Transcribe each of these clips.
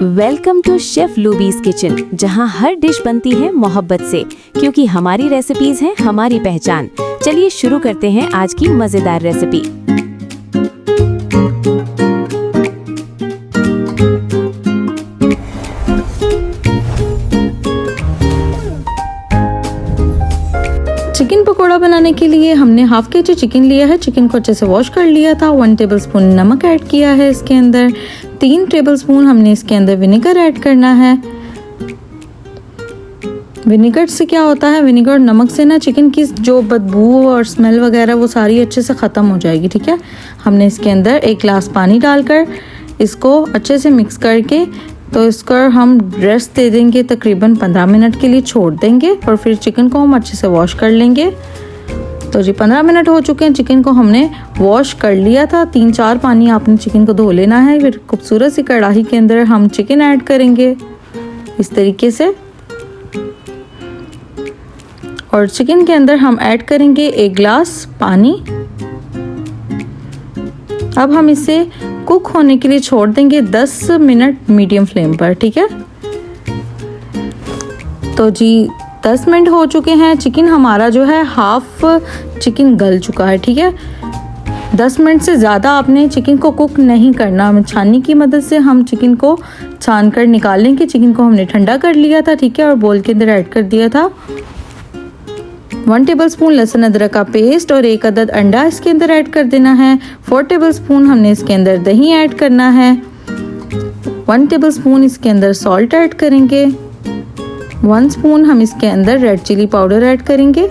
Welcome to chef लूबीज kitchen, जहां हर dish बनती है मोहब्बत से, क्योंकि हमारी रेसिपीज हैं हमारी पहचान। चलिए शुरू करते हैं आज की मजेदार रेसिपी। चिकन पकोड़ा बनाने के लिए हमने हाफ केजी चिकन लिया है। चिकन को अच्छे से वॉश कर लिया था। 1 टेबलस्पून नमक ऐड किया है इसके अंदर। 3 टेबलस्पून हमने इसके अंदर विनेगर ऐड करना है। विनेगर से क्या होता है, विनेगर और नमक से ना चिकन की जो बदबू और स्मेल वगैरह वो सारी अच्छे से ख़त्म हो जाएगी। ठीक है, हमने इसके अंदर 1 गिलास पानी डालकर इसको अच्छे से मिक्स करके तो इसको हम रेस्ट दे देंगे, तकरीबन 15 मिनट के लिए छोड़ देंगे और फिर चिकन को हम अच्छे से वॉश कर लेंगे। तो जी 15 मिनट हो चुके हैं। चिकन को हमने वॉश कर लिया था। 3-4 पानी आपने चिकन को धो लेना है। फिर खूबसूरत सी कढ़ाई के अंदर हम चिकन ऐड करेंगे इस तरीके से, और चिकन के अंदर हम ऐड करेंगे 1 गिलास पानी। अब हम इसे कुक होने के लिए छोड़ देंगे 10 मिनट मीडियम फ्लेम पर। ठीक है, तो जी 10 मिनट हो चुके हैं। चिकन हमारा जो है हाफ चिकन गल चुका है। ठीक है, 10 मिनट से ज़्यादा आपने चिकन को कुक नहीं करना। छाननी की मदद से हम चिकन को छान कर निकाल लेंगे। चिकन को हमने ठंडा कर लिया था। ठीक है, और बोल के अंदर ऐड कर दिया था। 1 टेबलस्पून लहसुन अदरक का पेस्ट और 1 अदद अंडा इसके अंदर ऐड कर देना है। 4 टेबलस्पून हमने इसके अंदर दही ऐड करना है। 1 टेबलस्पून इसके अंदर सॉल्ट ऐड करेंगे। 1 स्पून हम इसके अंदर रेड चिली पाउडर ऐड करेंगे।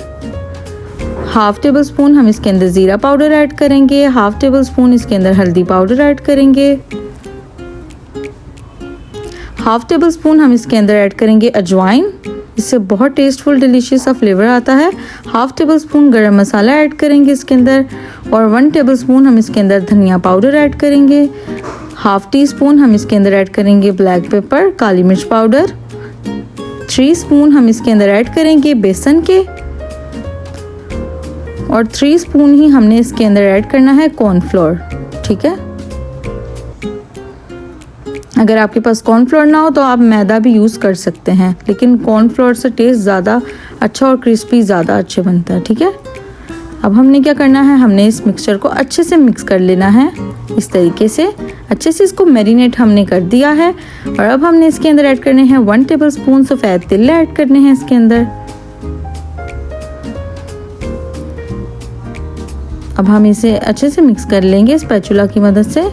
हाफ टेबल स्पून हम इसके अंदर ज़ीरा पाउडर ऐड करेंगे। हाफ टेबल स्पून इसके अंदर हल्दी पाउडर ऐड करेंगे। हाफ टेबल स्पून हम इसके अंदर ऐड करेंगे अजवाइन, इससे बहुत टेस्टफुल डिलीशियस सा फ्लेवर आता है। हाफ टेबल स्पून गरम मसाला ऐड करेंगे इसके अंदर, और 1 टेबल स्पून हम इसके अंदर धनिया पाउडर ऐड करेंगे। हाफ टी स्पून हम इसके अंदर ऐड करेंगे ब्लैक पेपर, काली मिर्च पाउडर। 3 स्पून हम इसके अंदर ऐड करेंगे बेसन के, और 3 स्पून ही हमने इसके अंदर ऐड करना है कॉर्नफ्लोर। ठीक है, अगर आपके पास कॉर्नफ्लोर ना हो तो आप मैदा भी यूज़ कर सकते हैं, लेकिन कॉर्नफ्लोर से टेस्ट ज़्यादा अच्छा और क्रिस्पी ज़्यादा अच्छे बनता है। ठीक है, अब हमने क्या करना है, हमने इस मिक्सचर को अच्छे से मिक्स कर लेना है इस तरीके से। अच्छे से इसको मैरिनेट हमने कर दिया है, और अब हमने इसके अंदर ऐड करने हैं 1 टेबल स्पून सफ़ेद तिल ऐड करने हैं इसके अंदर। अब हम इसे अच्छे से मिक्स कर लेंगे स्पैचुला की मदद से।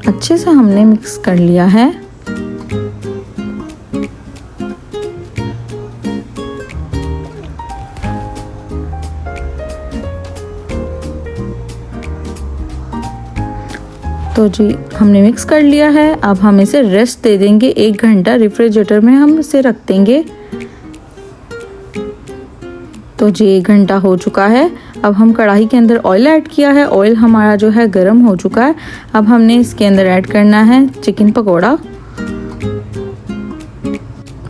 अच्छे से हमने मिक्स कर लिया है। तो जी हमने मिक्स कर लिया है। अब हम इसे रेस्ट दे देंगे 1 घंटा। रेफ्रिजरेटर में हम इसे रख देंगे। तो जी 1 घंटा हो चुका है। अब हम कढ़ाई के अंदर ऑयल ऐड किया है। ऑयल हमारा जो है गर्म हो चुका है। अब हमने इसके अंदर ऐड करना है चिकन पकोड़ा।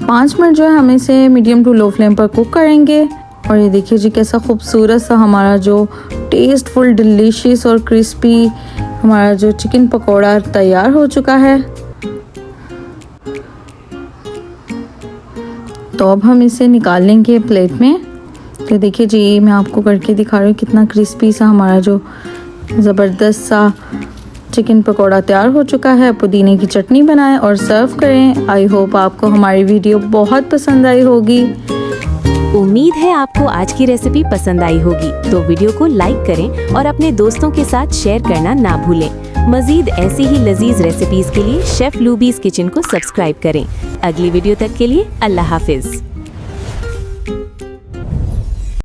5 मिनट जो है हम इसे मीडियम टू लो फ्लेम पर कुक करेंगे। और ये देखिए जी कैसा खूबसूरत सा हमारा जो टेस्टफुल डिलीशियस और क्रिस्पी हमारा जो चिकन पकोड़ा तैयार हो चुका है। तो अब हम इसे निकाल लेंगे प्लेट में। तो देखिए जी मैं आपको करके दिखा रही हूँ कितना क्रिस्पी सा हमारा जो ज़बरदस्त सा चिकन पकोड़ा तैयार हो चुका है। पुदीने की चटनी बनाएं और सर्व करें। आई होप आपको हमारी वीडियो बहुत पसंद आई होगी। उम्मीद है आपको आज की रेसिपी पसंद आई होगी, तो वीडियो को लाइक करें और अपने दोस्तों के साथ शेयर करना ना भूलें। मजीद ऐसी ही लजीज रेसिपीज के लिए शेफ लूबीज किचन को सब्सक्राइब करें। अगली वीडियो तक के लिए अल्लाह हाफिज।